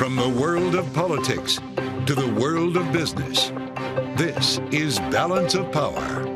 From the world of politics to the world of business, this is Balance of Power.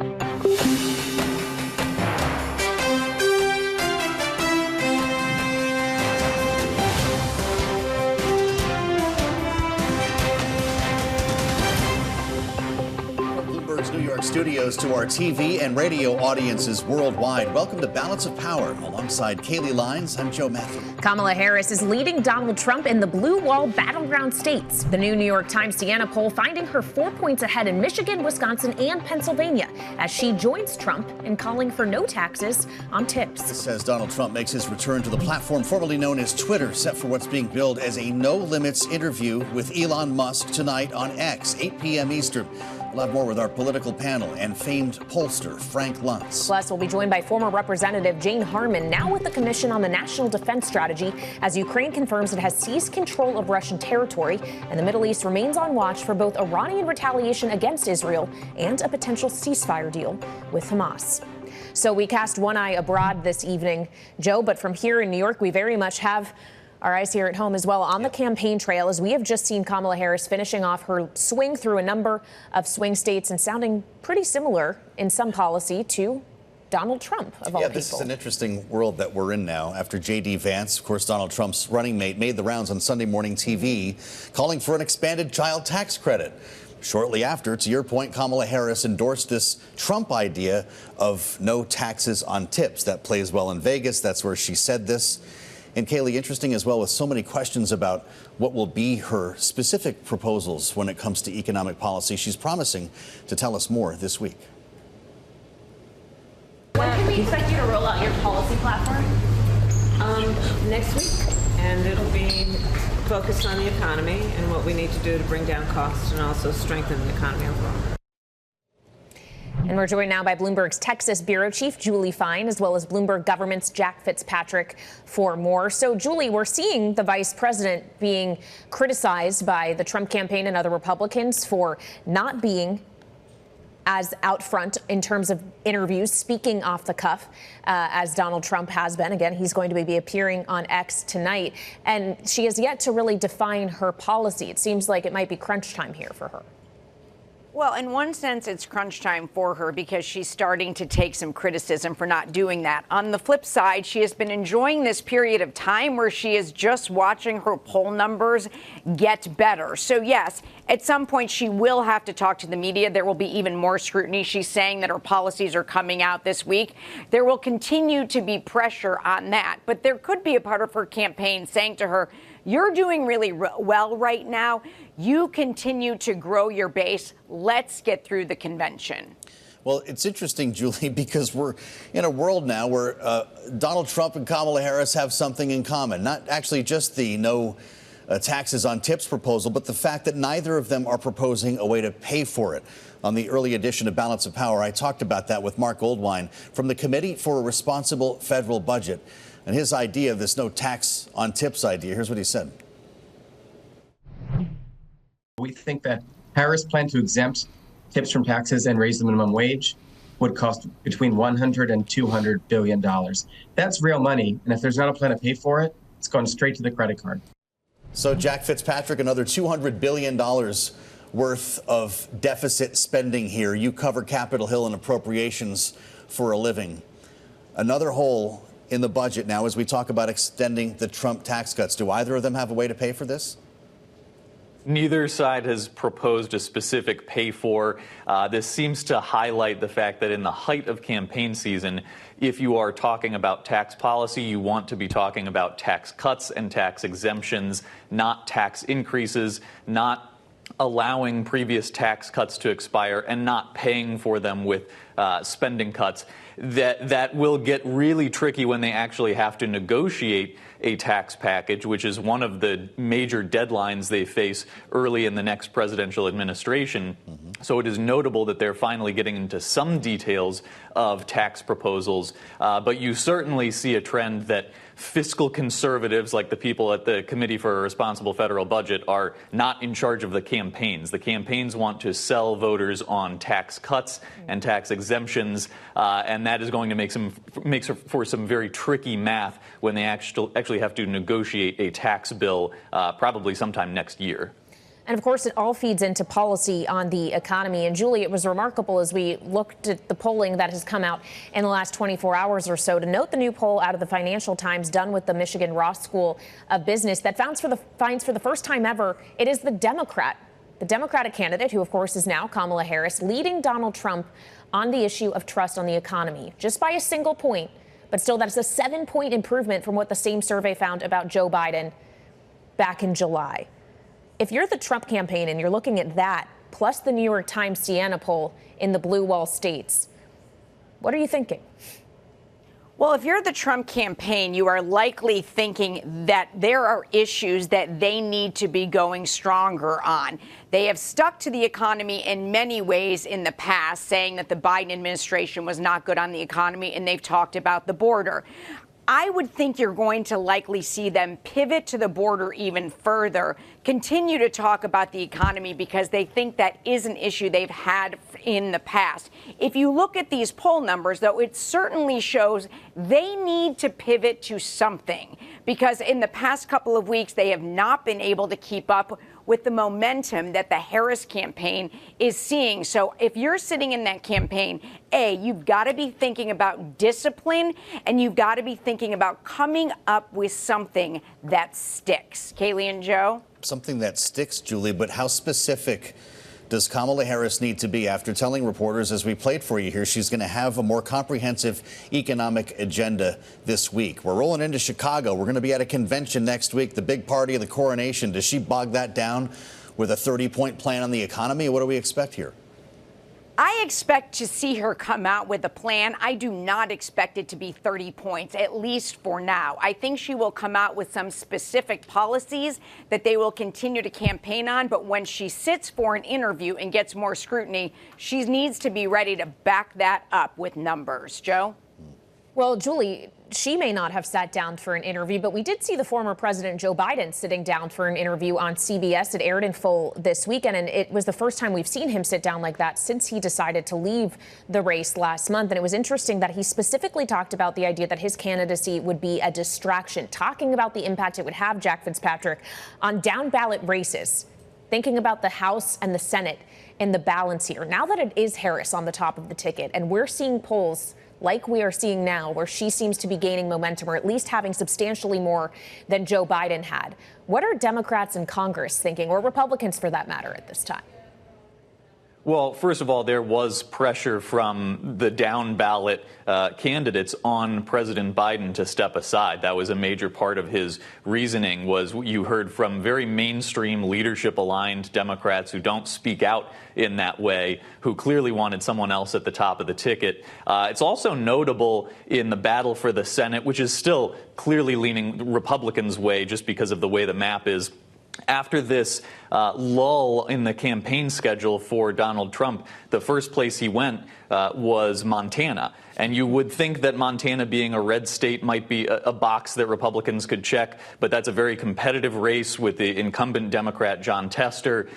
New York studios to our TV and radio audiences worldwide. Welcome to Balance of Power. Alongside Kaylee Lines, I'm Joe Matthew. Kamala Harris is leading Donald Trump in the blue wall battleground states. The new New York Times Siena poll finding her 4 points ahead in Michigan, Wisconsin, and Pennsylvania as she joins Trump in calling for no taxes on tips. This as Donald Trump makes his return to the platform formerly known as Twitter, set for what's being billed as a no-limits interview with Elon Musk tonight on X, 8 p.m. Eastern. We'll have more with our political panel and famed pollster Frank Luntz. Plus, we'll be joined by former Representative Jane Harman, now with the Commission on the National Defense Strategy, as Ukraine confirms it has seized control of Russian territory, and the Middle East remains on watch for both Iranian retaliation against Israel and a potential ceasefire deal with Hamas. So we cast one eye abroad this evening, Joe, but from here in New York, we very much have our eyes here at home as well on the campaign trail, as we have just seen Kamala Harris finishing off her swing through a number of swing states and sounding pretty similar in some policy to Donald Trump, of all people. This is an interesting world that we're in now. After J.D. Vance, of course, Donald Trump's running mate, made the rounds on Sunday morning TV, calling for an expanded child tax credit. Shortly after, to your point, Kamala Harris endorsed this Trump idea of no taxes on tips. That plays well in Vegas. That's where she said this. And Kaylee, interesting as well, with so many questions about what will be her specific proposals when it comes to economic policy. She's promising to tell us more this week. When can we expect you to roll out your policy platform? Next week. And it'll be focused on the economy and what we need to do to bring down costs and also strengthen the economy overall. And we're joined now by Bloomberg's Texas bureau chief, Julie Fine, as well as Bloomberg government's Jack Fitzpatrick for more. So, Julie, we're seeing the vice president being criticized by the Trump campaign and other Republicans for not being as out front in terms of interviews, speaking off the cuff, as Donald Trump has been. Again, he's going to be appearing on X tonight. And she has yet to really define her policy. It seems like it might be crunch time here for her. Well, in one sense, it's crunch time for her because she's starting to take some criticism for not doing that. On the flip side, she has been enjoying this period of time where she is just watching her poll numbers get better. So, yes, at some point she will have to talk to the media. There will be even more scrutiny. She's saying that her policies are coming out this week. There will continue to be pressure on that. But there could be a part of her campaign saying to her, "You're doing really well right now. You continue to grow your base. Let's get through the convention." Well, it's interesting, Julie, because we're in a world now where Donald Trump and Kamala Harris have something in common. Not actually just the no taxes on tips proposal, but the fact that neither of them are proposing a way to pay for it. On the early edition of Balance of Power, I talked about that with Mark Goldwine from the Committee for a Responsible Federal Budget. And his idea of this no tax on tips idea, here's what he said. We think that Harris' plan to exempt tips from taxes and raise the minimum wage would cost between $100 and $200 billion. That's real money. And if there's not a plan to pay for it, it's going straight to the credit card. So Jack Fitzpatrick, another $200 billion worth of deficit spending here. You cover Capitol Hill and appropriations for a living. Another hole in the budget now as we talk about extending the Trump tax cuts. Do either of them have a way to pay for this? Neither side has proposed a specific pay for. This seems to highlight the fact that in the height of campaign season, if you are talking about tax policy, you want to be talking about tax cuts and tax exemptions, not tax increases, not allowing previous tax cuts to expire and not paying for them with spending cuts. That will get really tricky when they actually have to negotiate a tax package, which is one of the major deadlines they face early in the next presidential administration. So it is notable that they're finally getting into some details of tax proposals. But you certainly see a trend that fiscal conservatives, like the people at the Committee for a Responsible Federal Budget, are not in charge of the campaigns. The campaigns want to sell voters on tax cuts and tax exemptions, and that is going to make for some very tricky math when they actually have to negotiate a tax bill probably sometime next year. And of course, it all feeds into policy on the economy. And Julie, it was remarkable as we looked at the polling that has come out in the last 24 hours or so to note the new poll out of the Financial Times done with the Michigan Ross School of Business that finds for the first time ever it is the Democratic candidate, who of course is now Kamala Harris, leading Donald Trump on the issue of trust on the economy just by a single point. But still, that's a 7-point improvement from what the same survey found about Joe Biden back in July. If you're the Trump campaign and you're looking at that, plus the New York Times Siena poll in the blue wall states, what are you thinking? Well, if you're the Trump campaign, you are likely thinking that there are issues that they need to be going stronger on. They have stuck to the economy in many ways in the past, saying that the Biden administration was not good on the economy, and they've talked about the border. I would think you're going to likely see them pivot to the border even further, continue to talk about the economy because they think that is an issue they've had in the past. If you look at these poll numbers, though, it certainly shows they need to pivot to something because in the past couple of weeks, they have not been able to keep up with the momentum that the Harris campaign is seeing. So if you're sitting in that campaign, you've got to be thinking about discipline and you've got to be thinking about coming up with something that sticks. Kaylee and Joe? Something that sticks, Julie, but how specific does Kamala Harris need to be after telling reporters, as we played for you here, she's going to have a more comprehensive economic agenda this week? We're rolling into Chicago. We're going to be at a convention next week, the big party of the coronation. Does she bog that down with a 30-point plan on the economy? What do we expect here? I expect to see her come out with a plan. I do not expect it to be 30 points, at least for now. I think she will come out with some specific policies that they will continue to campaign on. But when she sits for an interview and gets more scrutiny, she needs to be ready to back that up with numbers. Joe? Well, Julie, she may not have sat down for an interview, but we did see the former President Joe Biden sitting down for an interview on CBS. It aired in full this weekend, and it was the first time we've seen him sit down like that since he decided to leave the race last month. And it was interesting that he specifically talked about the idea that his candidacy would be a distraction, talking about the impact it would have, Jack Fitzpatrick, on down-ballot races, thinking about the House and the Senate and the balance here. Now that it is Harris on the top of the ticket, and we're seeing polls like we are seeing now, where she seems to be gaining momentum, or at least having substantially more than Joe Biden had. What are Democrats in Congress thinking, or Republicans for that matter, at this time? Well, first of all, there was pressure from the down ballot candidates on President Biden to step aside. That was a major part of his reasoning. Was you heard from very mainstream leadership aligned Democrats who don't speak out in that way, who clearly wanted someone else at the top of the ticket. It's also notable in the battle for the Senate, which is still clearly leaning Republicans' way just because of the way the map is. After this lull in the campaign schedule for Donald Trump, the first place he went was Montana. And you would think that Montana, being a red state, might be a box that Republicans could check, but that's a very competitive race with the incumbent Democrat John Tester.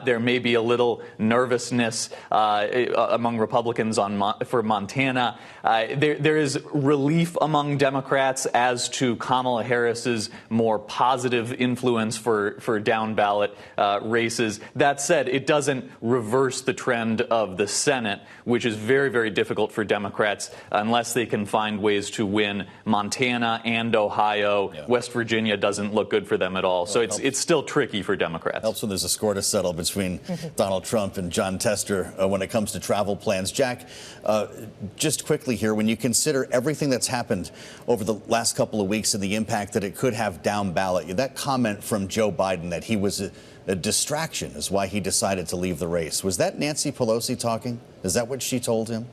There may be a little nervousness among Republicans for Montana. There is relief among Democrats as to Kamala Harris's more positive influence for down-ballot races. That said, it doesn't reverse the trend of the Senate, which is very, very difficult for Democrats unless they can find ways to win Montana and Ohio. Yeah. West Virginia doesn't look good for them at all. So it's still tricky for Democrats. Helps when there's a score to settle between Donald Trump and John Tester when it comes to travel plans. Jack, just quickly here, when you consider everything that's happened over the last couple of weeks and the impact that it could have down ballot, that comment from Joe Biden that he was a distraction is why he decided to leave the race. Was that Nancy Pelosi talking? Is that what she told him?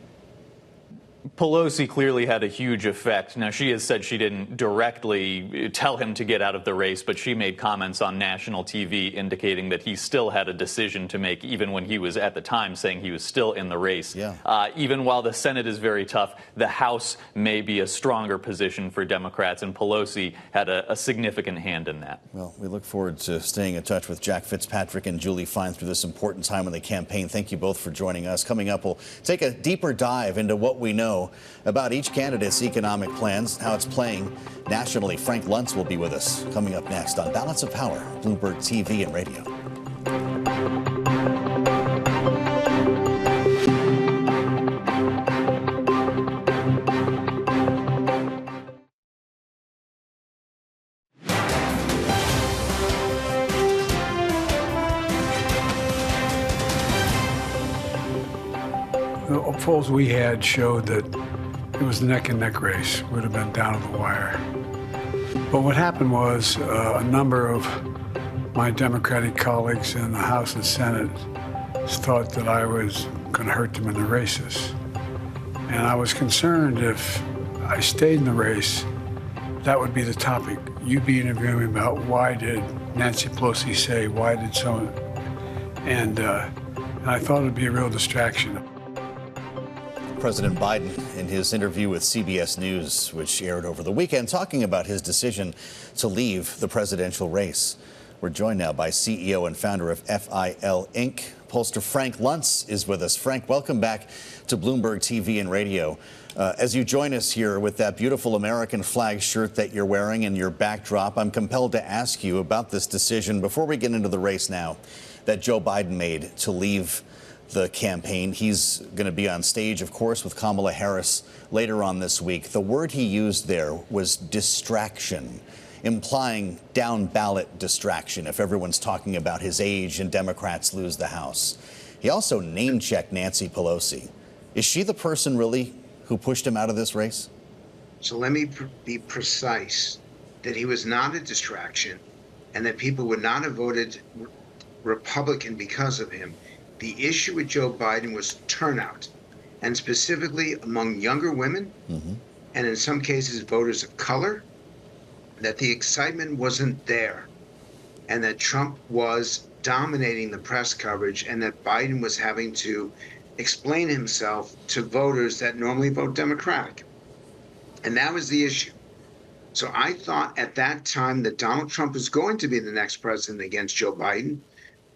Pelosi clearly had a huge effect. Now, she has said she didn't directly tell him to get out of the race, but she made comments on national TV indicating that he still had a decision to make, even when he was at the time saying he was still in the race. Yeah. Even while the Senate is very tough, the House may be a stronger position for Democrats, and Pelosi had a significant hand in that. Well, we look forward to staying in touch with Jack Fitzpatrick and Julie Fine through this important time in the campaign. Thank you both for joining us. Coming up, we'll take a deeper dive into what we know about each candidate's economic plans, how it's playing nationally. Frank Luntz will be with us coming up next on Balance of Power, Bloomberg TV and radio. The polls we had showed that it was a neck-and-neck race. Would have been down to the wire. But what happened was a number of my Democratic colleagues in the House and Senate thought that I was going to hurt them in the races. And I was concerned if I stayed in the race, that would be the topic. You'd be interviewing me about why did Nancy Pelosi say, why did someone, and I thought it'd be a real distraction. President Biden, in his interview with CBS News, which aired over the weekend, talking about his decision to leave the presidential race. We're joined now by CEO and founder of FIL Inc., pollster Frank Luntz is with us. Frank, welcome back to Bloomberg TV and radio. As you join us here with that beautiful American flag shirt that you're wearing and your backdrop, I'm compelled to ask you about this decision before we get into the race now that Joe Biden made to leave the campaign. He's going to be on stage, of course, with Kamala Harris later on this week. The word he used there was distraction, implying down ballot distraction if everyone's talking about his age and Democrats lose the House. He also name-checked Nancy Pelosi. Is she the person really who pushed him out of this race? So let me be precise that he was not a distraction and that people would not have voted Republican because of him. The issue with Joe Biden was turnout, and specifically among younger women, and in some cases voters of color, that the excitement wasn't there, and that Trump was dominating the press coverage, and that Biden was having to explain himself to voters that normally vote Democratic. And that was the issue. So I thought at that time that Donald Trump was going to be the next president against Joe Biden,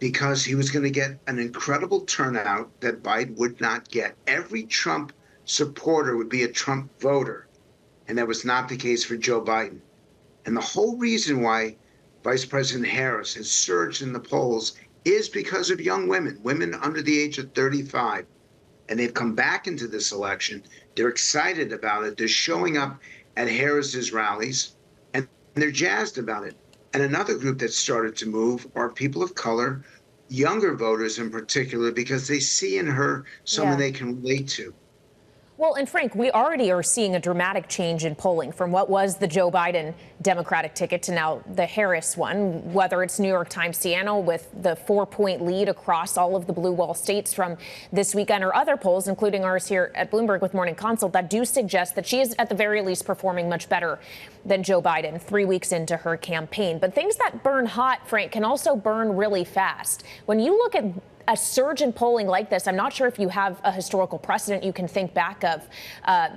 because he was going to get an incredible turnout that Biden would not get. Every Trump supporter would be a Trump voter, and that was not the case for Joe Biden. And the whole reason why Vice President Harris has surged in the polls is because of young women, women under the age of 35. And they've come back into this election. They're excited about it. They're showing up at Harris's rallies, and they're jazzed about it. And another group that started to move are people of color, younger voters in particular, because they see in her someone they can relate to. Well, and Frank, we already are seeing a dramatic change in polling from what was the Joe Biden Democratic ticket to now the Harris one, whether it's New York Times Siena with the 4-point lead across all of the blue wall states from this weekend, or other polls, including ours here at Bloomberg with Morning Consult, that do suggest that she is at the very least performing much better than Joe Biden 3 weeks into her campaign. But things that burn hot, Frank, can also burn really fast. When you look at a surge in polling like this, I'm not sure if you have a historical precedent you can think back of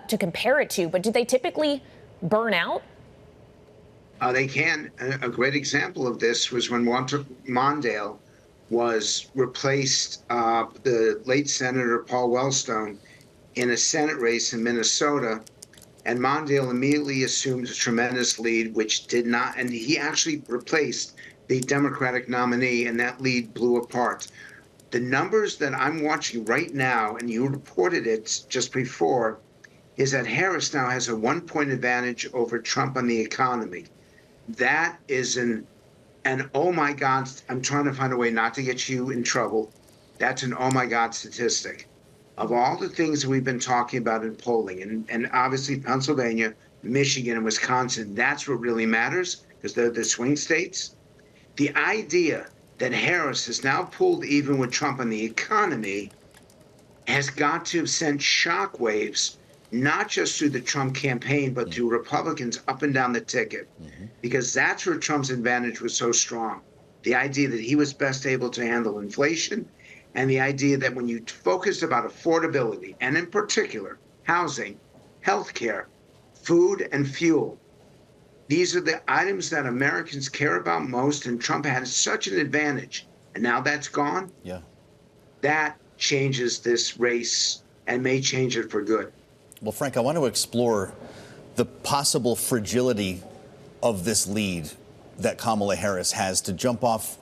to compare it to, but do they typically burn out? They can. A great example of this was when Mondale was replaced, the late Senator Paul Wellstone, in a Senate race in Minnesota. And Mondale immediately assumed a tremendous lead, which did not, and he actually replaced the Democratic nominee, and that lead blew apart. The numbers that I'm watching right now, and you reported it just before, is that Harris now has a 1-point advantage over Trump on the economy. That is an oh my God, I'm trying to find a way not to get you in trouble. That's an oh my God statistic. Of all the things that we've been talking about in polling, and obviously Pennsylvania, Michigan, and Wisconsin, that's what really matters because they're the swing states. The idea that Harris has now pulled even with Trump on the economy has got to have sent shockwaves not just through the Trump campaign, but through Republicans up and down the ticket, because that's where Trump's advantage was so strong. The idea that he was best able to handle inflation, and the idea that when you focused about affordability, and in particular, housing, healthcare, food, and fuel, these are the items that Americans care about most, and Trump had such an advantage. And now that's gone. Yeah. That changes this race and may change it for good. Well, Frank, I want to explore the possible fragility of this lead that Kamala Harris has. To jump off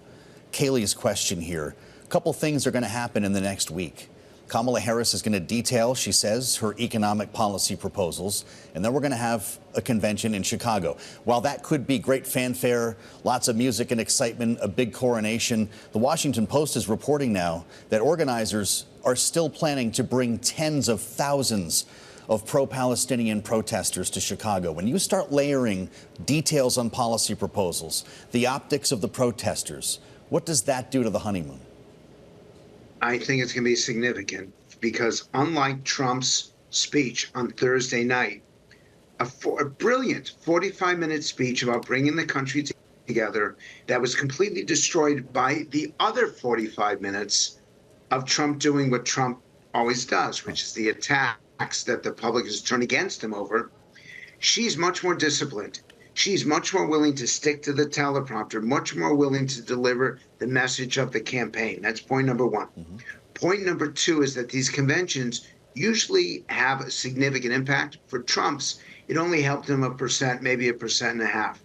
Kayleigh's question here, a couple things are going to happen in the next week. Kamala Harris is going to detail, she says, her economic policy proposals, and then we're going to have a convention in Chicago. While that could be great fanfare, lots of music and excitement, a big coronation, the Washington Post is reporting now that organizers are still planning to bring tens of thousands of pro-Palestinian protesters to Chicago. When you start layering details on policy proposals, the optics of the protesters, what does that do to the honeymoon? I think it's going to be significant because unlike Trump's speech on Thursday night, a brilliant 45-minute speech about bringing the country together that was completely destroyed by the other 45 minutes of Trump doing what Trump always does, which is the attacks that the public has turned against him over. She's much more disciplined. She's much more willing to stick to the teleprompter, much more willing to deliver the message of the campaign. That's point number one. Point number two is that these conventions usually have a significant impact. For Trump's, it only helped him 1%, maybe 1.5%.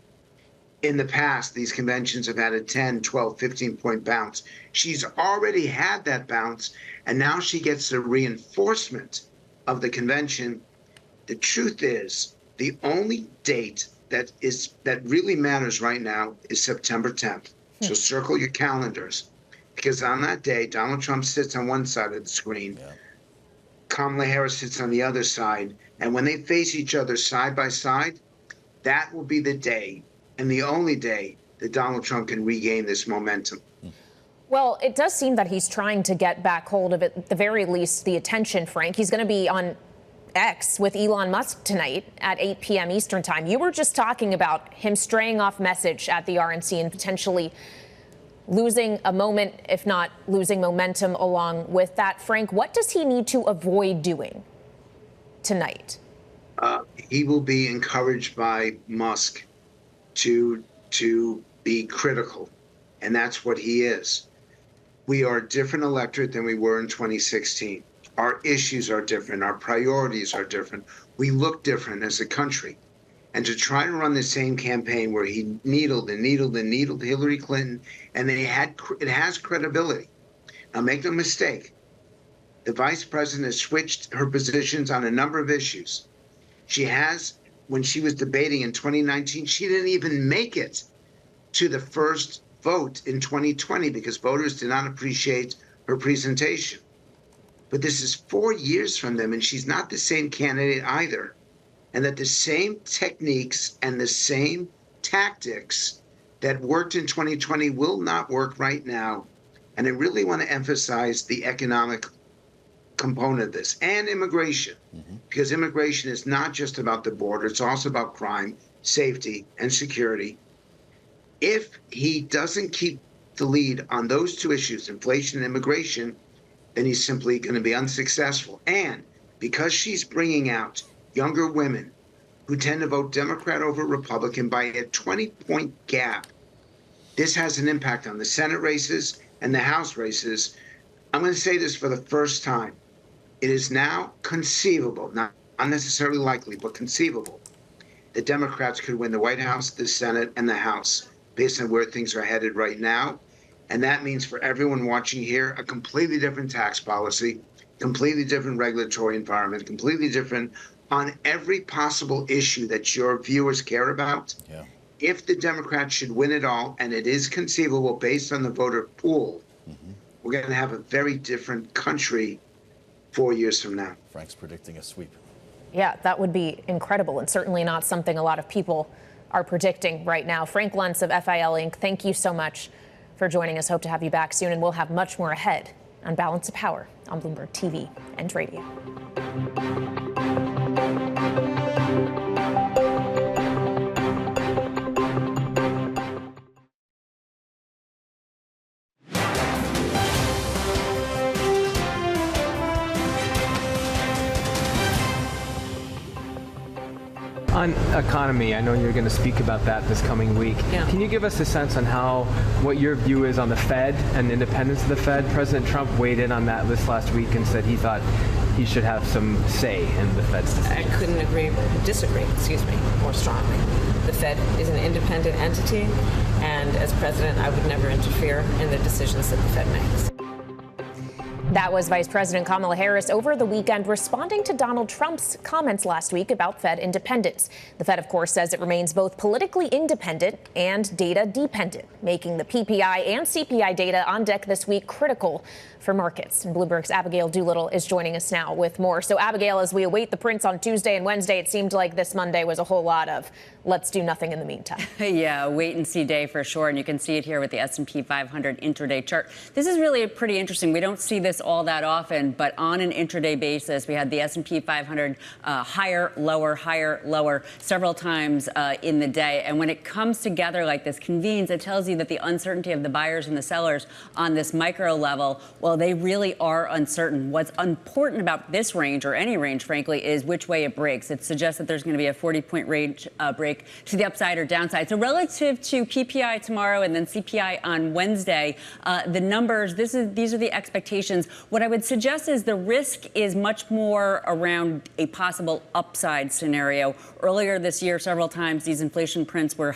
In the past, these conventions have had a 10, 12, 15-point bounce. She's already had that bounce, and now she gets the reinforcement of the convention. The truth is, the only date that really matters right now is September 10th. So circle your calendars, because on that day, Donald Trump sits on one side of the screen, Kamala Harris sits on the other side, and when they face each other side by side, that will be the day and the only day that Donald Trump can regain this momentum. Well, it does seem that he's trying to get back hold of it, at the very least, the attention, Frank. He's going to be on X with Elon Musk tonight at 8 p.m. Eastern time. You were just talking about him straying off message at the RNC and potentially losing a moment, if not losing momentum along with that. Frank, what does he need to avoid doing tonight? He will be encouraged by Musk to be critical, and that's what he is. We are a different electorate than we were in 2016. Our issues are different. Our priorities are different. We look different as a country. And to try to run the same campaign where he needled and needled and needled Hillary Clinton, and it has credibility. Now, make no mistake, the vice president has switched her positions on a number of issues. She has, when she was debating in 2019, she didn't even make it to the first vote in 2020 because voters did not appreciate her presentation. But this is 4 years from them, and she's not the same candidate either. And that the same techniques and the same tactics that worked in 2020 will not work right now. And I really want to emphasize the economic component of this and immigration, because immigration is not just about the border. It's also about crime, safety, and security. If he doesn't keep the lead on those two issues, inflation and immigration, then he's simply going to be unsuccessful. And because she's bringing out younger women who tend to vote Democrat over Republican by a 20-point gap, this has an impact on the Senate races and the House races. I'm going to say this for the first time. It is now conceivable, not necessarily likely, but conceivable, that Democrats could win the White House, the Senate, and the House based on where things are headed right now. And that means for everyone watching here, a completely different tax policy, completely different regulatory environment, completely different on every possible issue that your viewers care about. If the Democrats should win it all, and it is conceivable based on the voter pool, we're going to have a very different country 4 years from now. Frank's predicting a sweep. Yeah, that would be incredible, and certainly not something a lot of people are predicting right now. Frank Luntz of FIL Inc., thank you so much for joining us. Hope to have you back soon, and we'll have much more ahead on Balance of Power on Bloomberg TV and radio. On economy, I know you're going to speak about that this coming week. Yeah. Can you give us a sense on what your view is on the Fed and independence of the Fed? President Trump weighed in on that this last week and said he thought he should have some say in the Fed's decision. I couldn't disagree more strongly. The Fed is an independent entity, and as president, I would never interfere in the decisions that the Fed makes. That was Vice President Kamala Harris over the weekend responding to Donald Trump's comments last week about Fed independence. The Fed, of course, says it remains both politically independent and data dependent, making the PPI and CPI data on deck this week critical for markets. And Bloomberg's Abigail Doolittle is joining us now with more. So, Abigail, as we await the prints on Tuesday and Wednesday, it seemed like this Monday was a whole lot of let's do nothing in the meantime. Yeah, wait and see day for sure. And you can see it here with the S&P 500 intraday chart. This is really pretty interesting. We don't see this all that often, but on an intraday basis, we had the S&P 500 higher, lower several times in the day. And when it comes together like this, convenes, it tells you that the uncertainty of the buyers and the sellers on this micro level, well, they really are uncertain. What's important about this range, or any range, frankly, is which way it breaks. It suggests that there's going to be a 40-point range break to the upside or downside. So relative to PPI tomorrow and then CPI on Wednesday, the numbers, these are the expectations. What I would suggest is the risk is much more around a possible upside scenario. Earlier this year, several times, these inflation prints were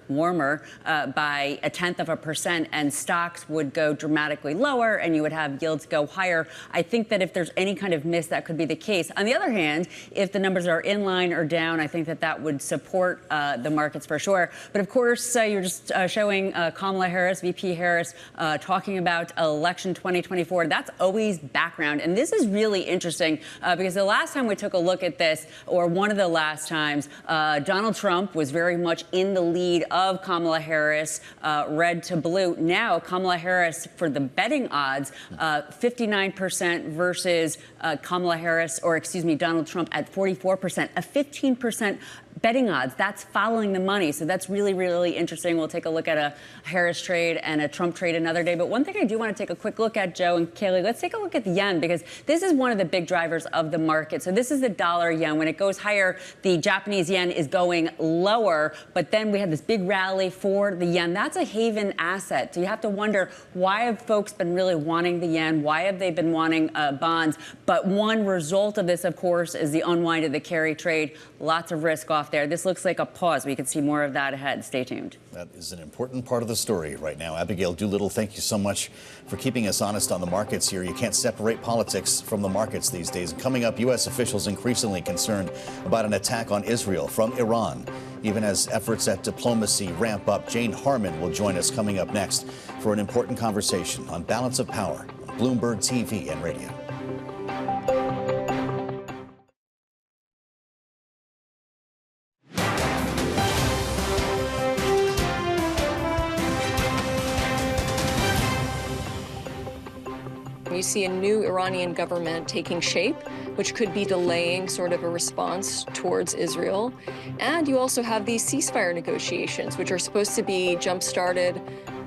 warmer by 0.1%, and stocks would go dramatically lower and you would have yields go higher. I think that if there's any kind of miss, that could be the case. On the other hand, if the numbers are in line or down, I think that would support the markets for sure. But of course, you're just showing Kamala Harris, VP Harris, talking about election 2024. That's always background. And this is really interesting because the last time we took a look at this, or one of the last times, Donald Trump was very much in the lead of Kamala Harris, red to blue. Now, Kamala Harris, for the betting odds, 59% versus Donald Trump at 44%, a 15% betting odds. That's following the money. So that's really, really interesting. We'll take a look at a Harris trade and a Trump trade another day. But one thing I do want to take a quick look at, Joe and Kaylee, let's take a look at the yen, because this is one of the big drivers of the market. So this is the dollar yen. When it goes higher, the Japanese yen is going lower. But then we had this big rally for the yen. That's a haven asset. So you have to wonder, why have folks been really wanting the yen? Why have they been wanting bonds? But one result of this, of course, is the unwind of the carry trade. Lots of risk off there. This looks like a pause. We could see more of that ahead. Stay tuned. That is an important part of the story right now. Abigail Doolittle, thank you so much for keeping us honest on the markets here. You can't separate politics from the markets these days. Coming up, U.S. officials increasingly concerned about an attack on Israel from Iran. Even as efforts at diplomacy ramp up, Jane Harman will join us coming up next for an important conversation on balance of power on Bloomberg TV and radio. You see a new Iranian government taking shape, which could be delaying sort of a response towards Israel. And you also have these ceasefire negotiations, which are supposed to be jump-started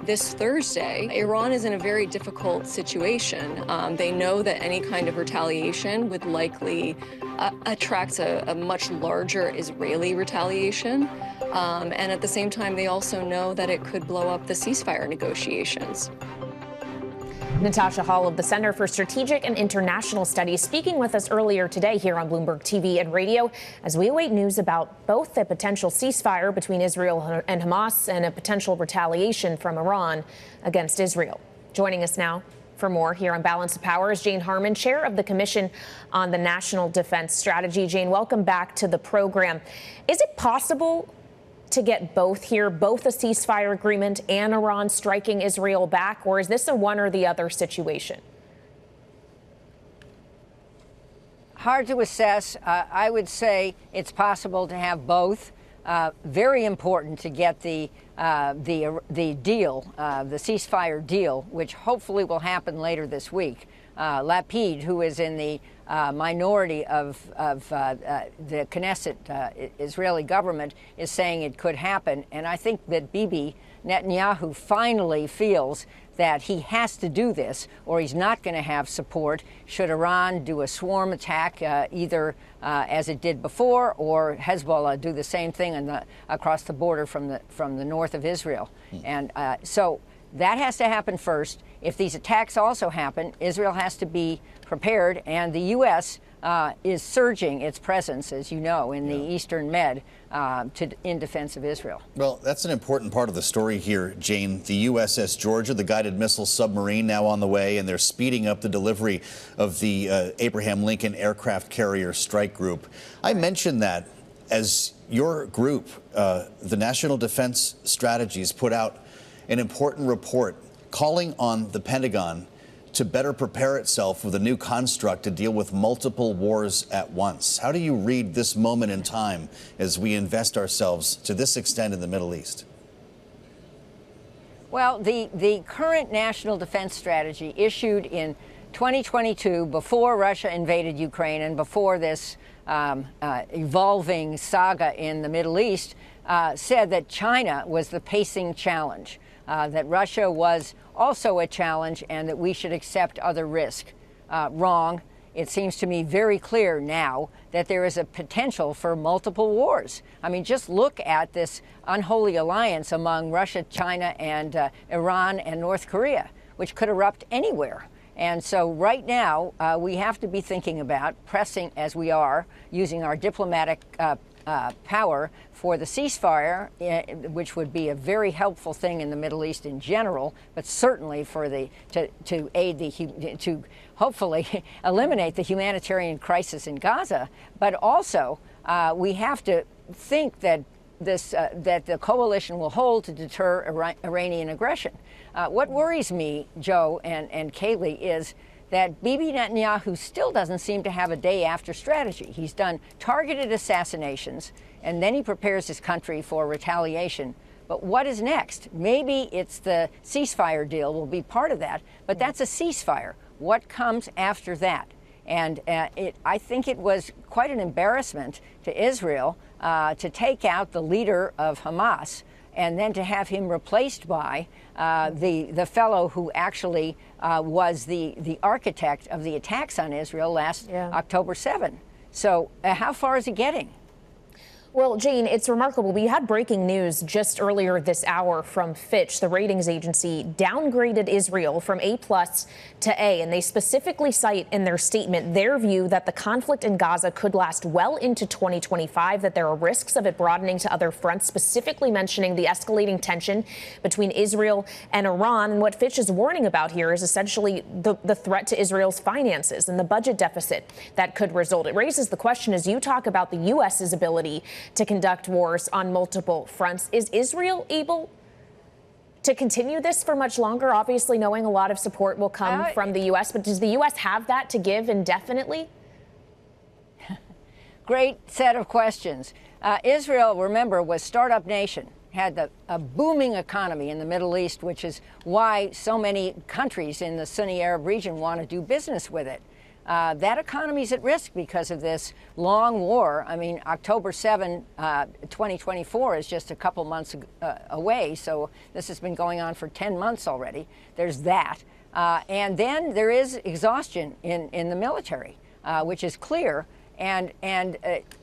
this Thursday. Iran is in a very difficult situation. They know that any kind of retaliation would likely attract a much larger Israeli retaliation. And at the same time, they also know that it could blow up the ceasefire negotiations. Natasha Hall of the Center for Strategic and International Studies speaking with us earlier today here on Bloomberg TV and radio as we await news about both the potential ceasefire between Israel and Hamas and a potential retaliation from Iran against Israel. Joining us now for more here on Balance of Power is Jane Harman, chair of the Commission on the National Defense Strategy. Jane, welcome back to the program. Is it possible to get both here, both a ceasefire agreement and Iran striking Israel back, or is this a one or the other situation? Hard to assess. I would say it's possible to have both. Very important to get the deal, the ceasefire deal, which hopefully will happen later this week. Lapid, who is in the minority of the Knesset Israeli government, is saying it could happen. And I think that Bibi Netanyahu finally feels that he has to do this or he's not going to have support should Iran do a swarm attack, either as it did before, or Hezbollah do the same thing across the border from the north of Israel. And so that has to happen first. If these attacks also happen, Israel has to be prepared, and the U.S. Is surging its presence, as you know, in the Eastern Med in defense of Israel. Well, that's an important part of the story here, Jane. The USS Georgia, the guided missile submarine, now on the way, and they're speeding up the delivery of the Abraham Lincoln Aircraft Carrier Strike Group. I mentioned that as your group, the National Defense Strategies, put out an important report calling on the Pentagon to better prepare itself with a new construct to deal with multiple wars at once. How do you read this moment in time as we invest ourselves to this extent in the Middle East? Well, the current national defense strategy issued in 2022, before Russia invaded Ukraine and before this evolving saga in the Middle East, said that China was the pacing challenge, that Russia was also a challenge, and that we should accept other risk. Wrong. It seems to me very clear now that there is a potential for multiple wars. I mean, just look at this unholy alliance among Russia, China, and Iran and North Korea, which could erupt anywhere. And so right now, we have to be thinking about pressing, as we are, using our diplomatic power for the ceasefire, which would be a very helpful thing in the Middle East in general, but certainly for to aid to hopefully eliminate the humanitarian crisis in Gaza. But also, we have to think that that the coalition will hold to deter Iranian aggression. What worries me, Joe and Kayleigh, is that Bibi Netanyahu still doesn't seem to have a day-after strategy. He's done targeted assassinations, and then he prepares his country for retaliation. But what is next? Maybe it's the ceasefire deal will be part of that, but that's a ceasefire. What comes after that? And I think it was quite an embarrassment to Israel to take out the leader of Hamas and then to have him replaced by the fellow who actually was the architect of the attacks on Israel last October 7. So how far is it getting? Well, Jane, it's remarkable. We had breaking news just earlier this hour from Fitch. The ratings agency downgraded Israel from A+ to A, and they specifically cite in their statement their view that the conflict in Gaza could last well into 2025, that there are risks of it broadening to other fronts, specifically mentioning the escalating tension between Israel and Iran. And what Fitch is warning about here is essentially the threat to Israel's finances and the budget deficit that could result. It raises the question, as you talk about the U.S.'s ability to conduct wars on multiple fronts. Is Israel able to continue this for much longer? Obviously, knowing a lot of support will come from the U.S., but does the U.S. have that to give indefinitely? Great set of questions. Israel, remember, was startup nation, had a booming economy in the Middle East, which is why so many countries in the Sunni Arab region want to do business with it. That economy is at risk because of this long war. I mean, October 7, 2024 is just a couple months away, so this has been going on for 10 months already. There's that. And then there is exhaustion in the military, which is clear. And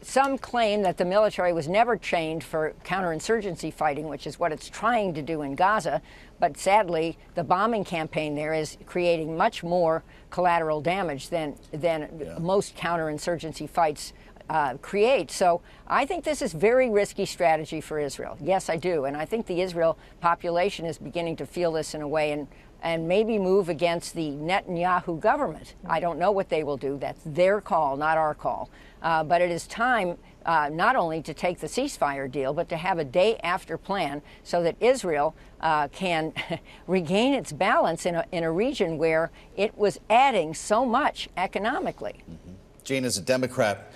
some claim that the military was never trained for counterinsurgency fighting, which is what it's trying to do in Gaza. But sadly, the bombing campaign there is creating much more collateral damage than most counterinsurgency fights create. So I think this is very risky strategy for Israel. Yes, I do. And I think the Israel population is beginning to feel this in a way and maybe move against the Netanyahu government. I don't know what they will do. That's their call, not our call. But it is time not only to take the ceasefire deal, but to have a day-after plan so that Israel can regain its balance in a region where it was adding so much economically. Jane, as a Democrat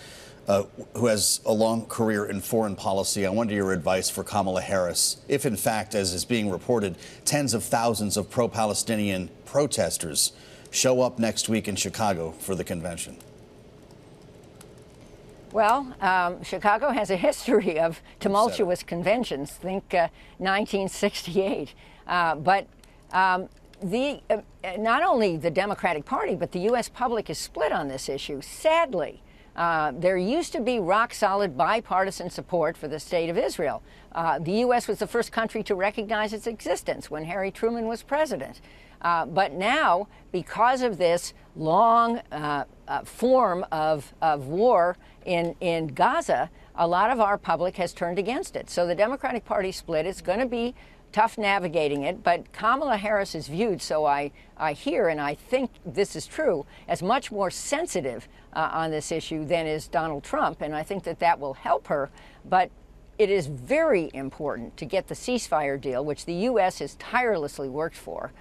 who has a long career in foreign policy, I wonder your advice for Kamala Harris, if in fact, as is being reported, tens of thousands of pro-Palestinian protesters show up next week in Chicago for the convention. Well, Chicago has a history of tumultuous conventions. Think 1968. But not only the Democratic Party, but the U.S. public is split on this issue, sadly. There used to be rock-solid bipartisan support for the state of Israel. The U.S. was the first country to recognize its existence when Harry Truman was president. But now, because of this long form of war in Gaza, a lot of our public has turned against it. So the Democratic Party split. It's going to be tough navigating it, but Kamala Harris is viewed, so I hear, and I think this is true, as much more sensitive on this issue than is Donald Trump, and I think that will help her. But it is very important to get the ceasefire deal, which the U.S. has tirelessly worked for.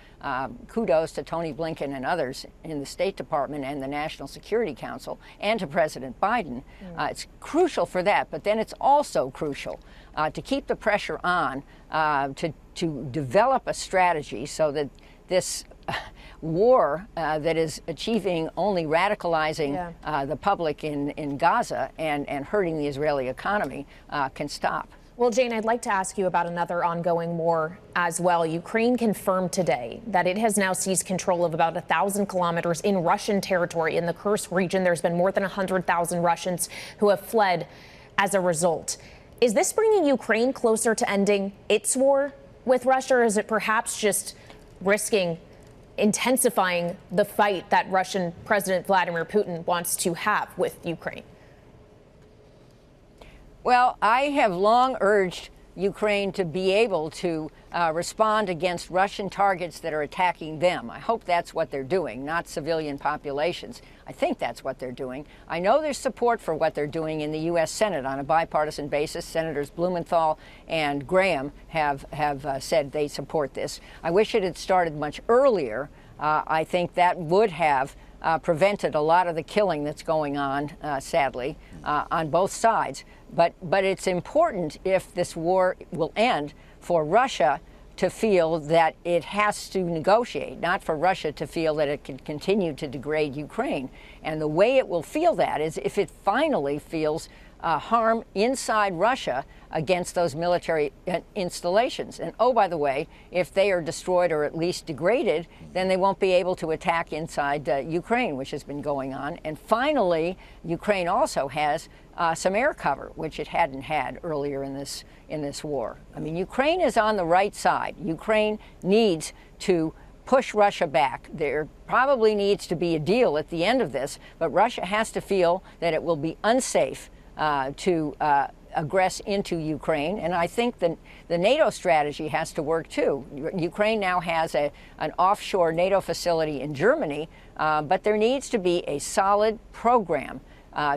Kudos to Tony Blinken and others in the State Department and the National Security Council, and to President Biden. It's crucial for that, but then it's also crucial to keep the pressure on to develop a strategy so that this war that is achieving only radicalizing the public in Gaza and hurting the Israeli economy can stop. Well, Jane, I'd like to ask you about another ongoing war as well. Ukraine confirmed today that it has now seized control of about 1,000 kilometers in Russian territory in the Kursk region. There's been more than 100,000 Russians who have fled as a result. Is this bringing Ukraine closer to ending its war with Russia, or is it perhaps just risking intensifying the fight that Russian President Vladimir Putin wants to have with Ukraine? Well, I have long urged Ukraine to be able to respond against Russian targets that are attacking them. I hope that's what they're doing, not civilian populations. I think that's what they're doing. I know there's support for what they're doing in the U.S. Senate on a bipartisan basis. Senators Blumenthal and Graham have said they support this. I wish it had started much earlier. I think that would have prevented a lot of the killing that's going on, sadly, on both sides. But it's important, if this war will end, for Russia to feel that it has to negotiate, not for Russia to feel that it can continue to degrade Ukraine. And the way it will feel that is if it finally feels harm inside Russia against those military installations. And oh, by the way, if they are destroyed or at least degraded, then they won't be able to attack inside Ukraine, which has been going on. And finally, Ukraine also has some air cover, which it hadn't had earlier in this war. I mean, Ukraine is on the right side. Ukraine needs to push Russia back. There probably needs to be a deal at the end of this, but Russia has to feel that it will be unsafe to aggress into Ukraine. And I think the NATO strategy has to work too. Ukraine now has an offshore NATO facility in Germany, but there needs to be a solid program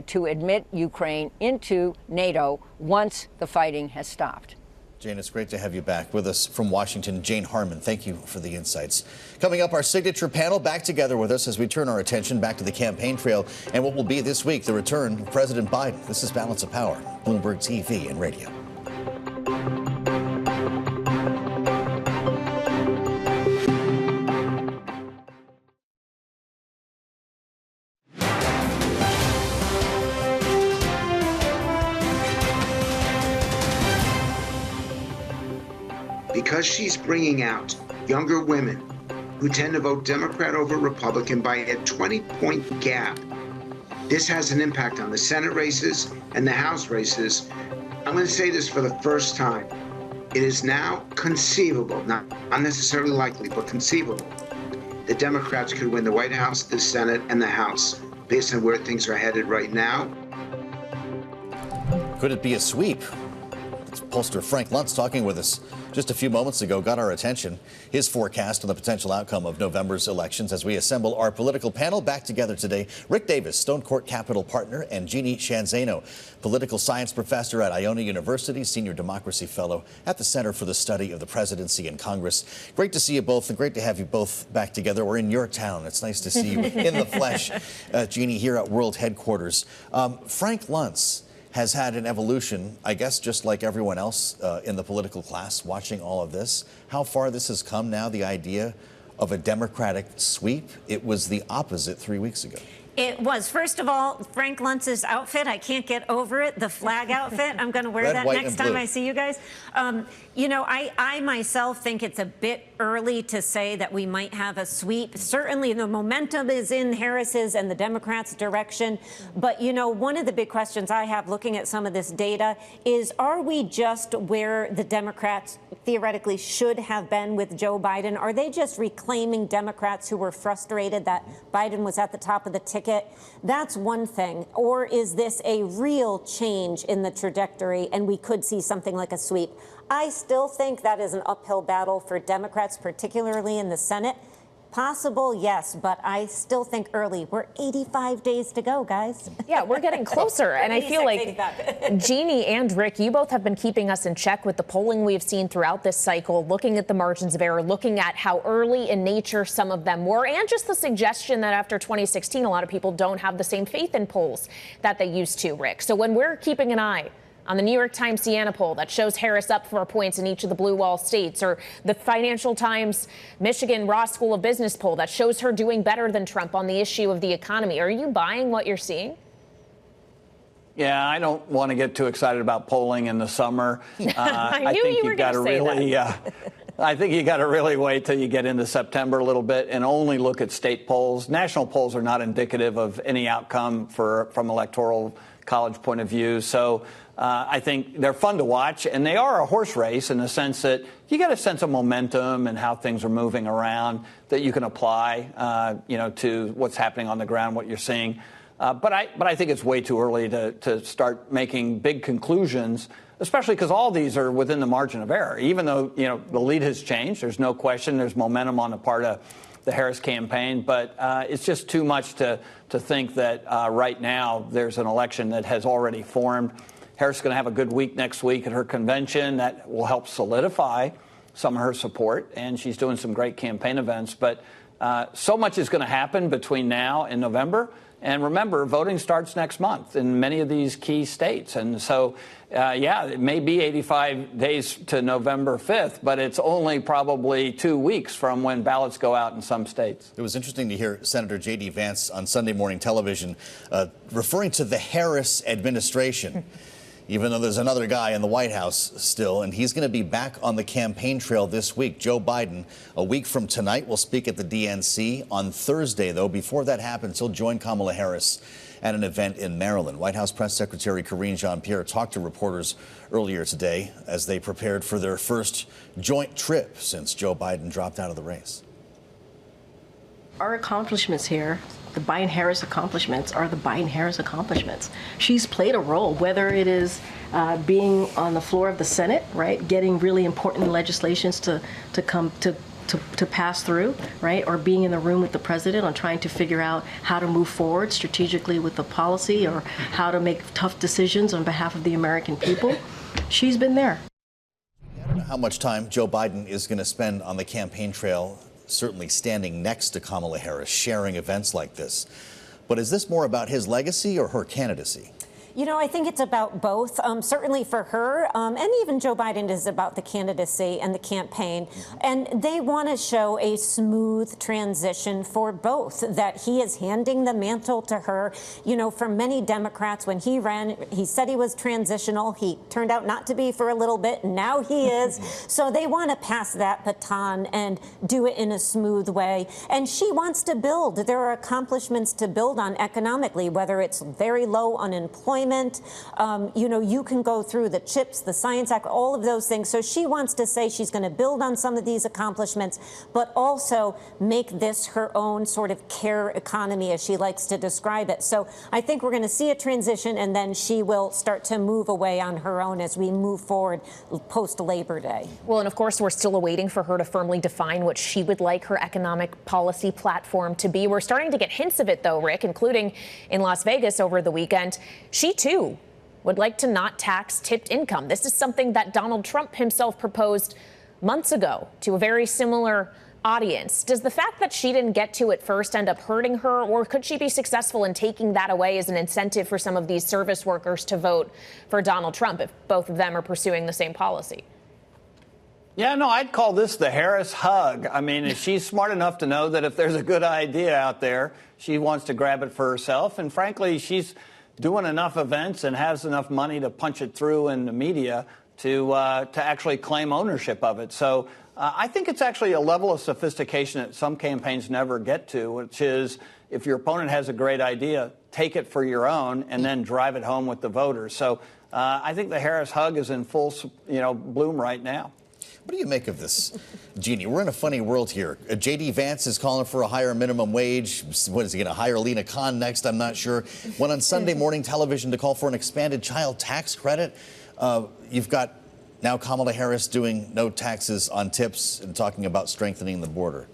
to admit Ukraine into NATO once the fighting has stopped. Jane, it's great to have you back with us from Washington. Jane Harman, thank you for the insights. Coming up, our signature panel back together with us as we turn our attention back to the campaign trail and what will be this week the return of President Biden. This is Balance of Power, Bloomberg TV and radio. Because she's bringing out younger women who tend to vote Democrat over Republican by a 20-point gap. This has an impact on the Senate races and the House races. I'm going to say this for the first time. It is now conceivable, not necessarily likely, but conceivable, that Democrats could win the White House, the Senate, and the House based on where things are headed right now. Could it be a sweep? It's pollster Frank Luntz talking with us just a few moments ago, got our attention. His forecast on the potential outcome of November's elections as we assemble our political panel back together today. Rick Davis, Stone Court Capital partner, and Jeannie Shanzano, political science professor at Iona University, senior democracy fellow at the Center for the Study of the Presidency and Congress. Great to see you both, and great to have you both back together. We're in your town. It's nice to see you in the flesh, Jeannie, here at World Headquarters. Frank Luntz has had an evolution, I guess, just like everyone else in the political class watching all of this. How far this has come now, the idea of a Democratic sweep? It was the opposite 3 weeks ago. It was. First of all, Frank Luntz's outfit, I can't get over it. The flag outfit. I'm going to wear Red, that white, next and blue. time I see you guys. I myself think it's a bit early to say that we might have a sweep. Certainly the momentum is in Harris's and the Democrats' direction. But, one of the big questions I have looking at some of this data is, are we just where the Democrats theoretically should have been with Joe Biden? Are they just reclaiming Democrats who were frustrated that Biden was at the top of the ticket? That's one thing. Or is this a real change in the trajectory and we could see something like a sweep? I still think that is an uphill battle for Democrats, particularly in the Senate. Possible, yes, but I still think early. We're 85 days to go, guys. Yeah, we're getting closer. And I feel like, Jeannie and Rick, you both have been keeping us in check with the polling we've seen throughout this cycle, looking at the margins of error, looking at how early in nature some of them were, and just the suggestion that after 2016, a lot of people don't have the same faith in polls that they used to, Rick. So when we're keeping an eye on the New York Times Siena poll that shows Harris up 4 points in each of the blue wall states, or the Financial Times Michigan Ross School of Business poll that shows her doing better than Trump on the issue of the economy, are you buying what you're seeing? Yeah, I don't want to get too excited about polling in the summer. I knew you were going to say that. I think you got to really wait till you get into September a little bit and only look at state polls. National polls are not indicative of any outcome from electoral college point of view. So I think they're fun to watch, and they are a horse race in the sense that you get a sense of momentum and how things are moving around that you can apply, to what's happening on the ground, what you're seeing. But I think it's way too early to start making big conclusions, especially because all these are within the margin of error. Even though, the lead has changed, there's no question there's momentum on the part of the Harris campaign, but it's just too much to think that right now there's an election that has already formed. Harris is going to have a good week next week at her convention. That will help solidify some of her support, and she's doing some great campaign events. But so much is going to happen between now and November. And remember, voting starts next month in many of these key states. And so, it may be 85 days to November 5th, but it's only probably 2 weeks from when ballots go out in some states. It was interesting to hear Senator J.D. Vance on Sunday morning television referring to the Harris administration, even though there's another guy in the White House still, and he's going to be back on the campaign trail this week. Joe Biden, a week from tonight, will speak at the DNC. On Thursday, though, before that happens, he'll join Kamala Harris at an event in Maryland. White House Press Secretary Karine Jean-Pierre talked to reporters earlier today as they prepared for their first joint trip since Joe Biden dropped out of the race. Our accomplishments here, the Biden-Harris accomplishments, are the Biden-Harris accomplishments. She's played a role, whether it is being on the floor of the Senate, right, getting really important legislations to pass through, right, or being in the room with the president on trying to figure out how to move forward strategically with the policy or how to make tough decisions on behalf of the American people. She's been there. I don't know how much time Joe Biden is going to spend on the campaign trail, certainly standing next to Kamala Harris, sharing events like this. But is this more about his legacy or her candidacy? I think it's about both. Certainly for her, and even Joe Biden, is about the candidacy and the campaign. And they want to show a smooth transition for both, that he is handing the mantle to her. For many Democrats, when he ran, he said he was transitional. He turned out not to be for a little bit. Now he is. So they want to pass that baton and do it in a smooth way. And she wants to build. There are accomplishments to build on economically, whether it's very low unemployment. You can go through the CHIPS, the Science Act, all of those things. So she wants to say she's going to build on some of these accomplishments, but also make this her own sort of care economy, as she likes to describe it. So I think we're going to see a transition, and then she will start to move away on her own as we move forward post-Labor Day. Well, and of course, we're still awaiting for her to firmly define what she would like her economic policy platform to be. We're starting to get hints of it, though, Rick, including in Las Vegas over the weekend. She, too, would like to not tax tipped income. This is something that Donald Trump himself proposed months ago to a very similar audience. Does the fact that she didn't get to it first end up hurting her, or could she be successful in taking that away as an incentive for some of these service workers to vote for Donald Trump if both of them are pursuing the same policy? Yeah, no, I'd call this the Harris hug. I mean, she's smart enough to know that if there's a good idea out there, she wants to grab it for herself. And frankly, she's doing enough events and has enough money to punch it through in the media to actually claim ownership of it. So I think it's actually a level of sophistication that some campaigns never get to, which is if your opponent has a great idea, take it for your own and then drive it home with the voters. So I think the Harris hug is in full, bloom right now. What do you make of this, Jeannie? We're in a funny world here. J.D. Vance is calling for a higher minimum wage. What is he going to hire Lena Khan next? I'm not sure. Went on Sunday morning television to call for an expanded child tax credit. You've got now Kamala Harris doing no taxes on tips and talking about strengthening the border.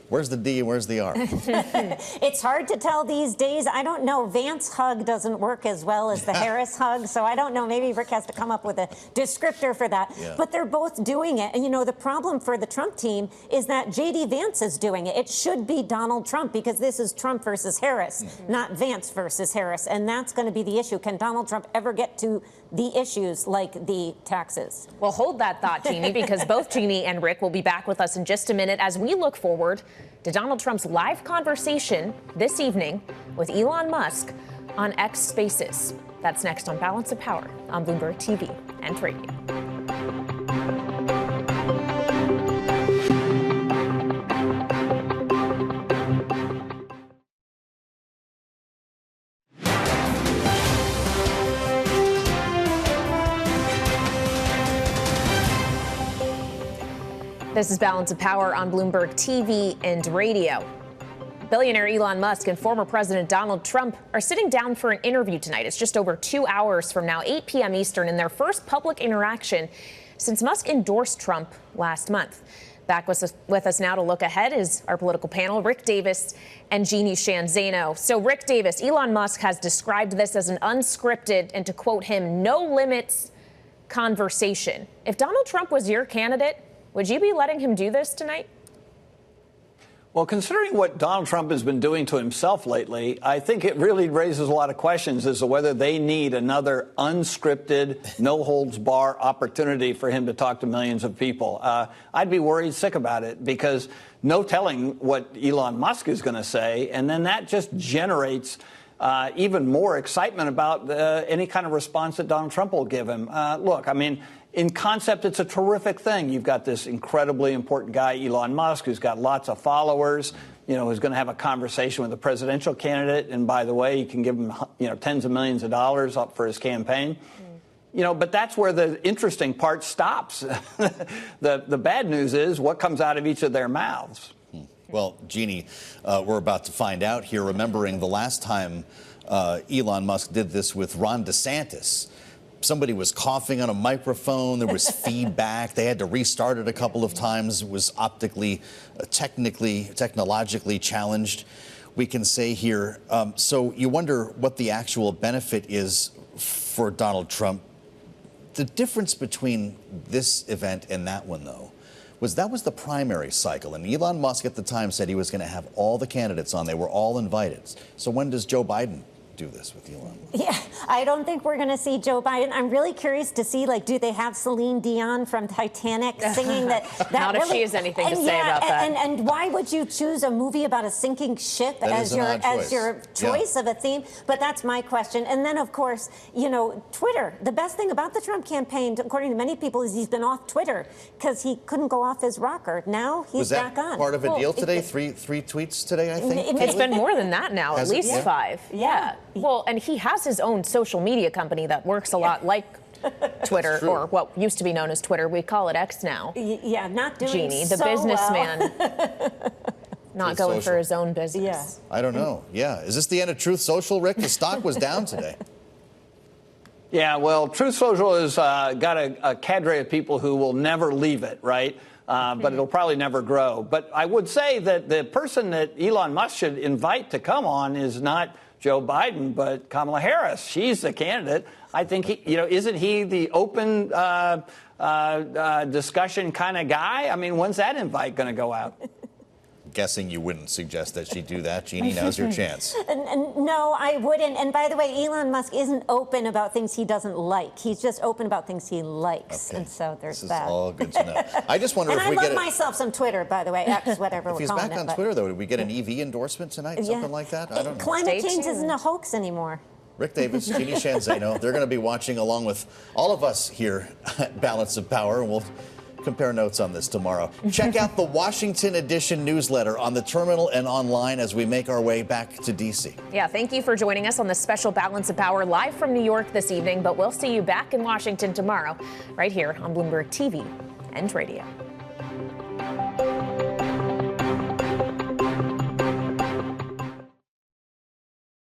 Where's the D and where's the R? It's hard to tell these days. I don't know. Vance hug doesn't work as well as the Harris hug, so I don't know. Maybe Rick has to come up with a descriptor for that. Yeah. But they're both doing it. And, the problem for the Trump team is that J.D. Vance is doing it. It should be Donald Trump because this is Trump versus Harris, not Vance versus Harris. And that's going to be the issue. Can Donald Trump ever get to the issues like the taxes? Well, hold that thought, Jeannie, because both Jeannie and Rick will be back with us in just a minute as we look forward to Donald Trump's live conversation this evening with Elon Musk on X Spaces. That's next on Balance of Power on Bloomberg TV and radio. This is Balance of Power on Bloomberg TV and radio. Billionaire Elon Musk and former President Donald Trump are sitting down for an interview tonight. It's just over 2 hours from now, 8 p.m. Eastern, in their first public interaction since Musk endorsed Trump last month. Back with us now to look ahead is our political panel, Rick Davis and Jeannie Shanzano. So, Rick Davis, Elon Musk has described this as an unscripted and, to quote him, no limits conversation. If Donald Trump was your candidate, would you be letting him do this tonight? Well, considering what Donald Trump has been doing to himself lately, I think it really raises a lot of questions as to whether they need another unscripted, no-holds-bar opportunity for him to talk to millions of people. I'd be worried sick about it because no telling what Elon Musk is going to say, and then that just generates even more excitement about any kind of response that Donald Trump will give him. Look, I mean, in concept, it's a terrific thing. You've got this incredibly important guy, Elon Musk, who's got lots of followers, who's going to have a conversation with the presidential candidate. And by the way, you can give him, tens of millions of dollars up for his campaign. But that's where the interesting part stops. The bad news is what comes out of each of their mouths. Well, Jeannie, we're about to find out here, remembering the last time Elon Musk did this with Ron DeSantis. Somebody was coughing on a microphone. There was feedback. They had to restart it a couple of times. It was optically, technologically challenged, we can say here. So you wonder what the actual benefit is for Donald Trump. The difference between this event and that one, though, was the primary cycle. And Elon Musk at the time said he was going to have all the candidates on. They were all invited. So when does Joe Biden do this with Elon? Yeah, I don't think we're going to see Joe Biden. I'm really curious to see, do they have Celine Dion from Titanic singing that Not really, if she has anything to say about that. And why would you choose a movie about a sinking ship as your choice of a theme? But that's my question. And then, of course, Twitter. The best thing about the Trump campaign, according to many people, is he's been off Twitter because he couldn't go off his rocker. Now he's back on. Was that part of a deal today? Three tweets today, I think? It's been more than that now, at least 5. Yeah. Well, and he has his own social media company that works a lot like Twitter, or what used to be known as Twitter. We call it X now. Yeah, not doing Jeannie, the businessman, not going for his own business. Yeah. I don't know. Yeah. Is this the end of Truth Social, Rick? The stock was down today. Yeah, well, Truth Social has got a cadre of people who will never leave it, right? But it'll probably never grow. But I would say that the person that Elon Musk should invite to come on is not Joe Biden, but Kamala Harris. She's the candidate. I think isn't he the open discussion kind of guy? I mean, when's that invite going to go out? guessing you wouldn't suggest that she do that. Jeannie, now's your chance. No, I wouldn't. And by the way, Elon Musk isn't open about things he doesn't like. He's just open about things he likes. Okay. And so there's This is that. all good to know. I just wonder and if I we love get myself some Twitter, by the way, X, whatever if we're he's calling back it. on Twitter, though, did we get an EV endorsement tonight? Something like that? I don't know. Climate change isn't a hoax anymore. Rick Davis, Jeannie Shanzano, they're going to be watching along with all of us here at Balance of Power, and we'll compare notes on this tomorrow. Check out the Washington edition newsletter on the terminal and online as we make our way back to D.C. Yeah, thank you for joining us on this special Balance of Power live from New York this evening, but we'll see you back in Washington tomorrow, right here on Bloomberg TV and radio.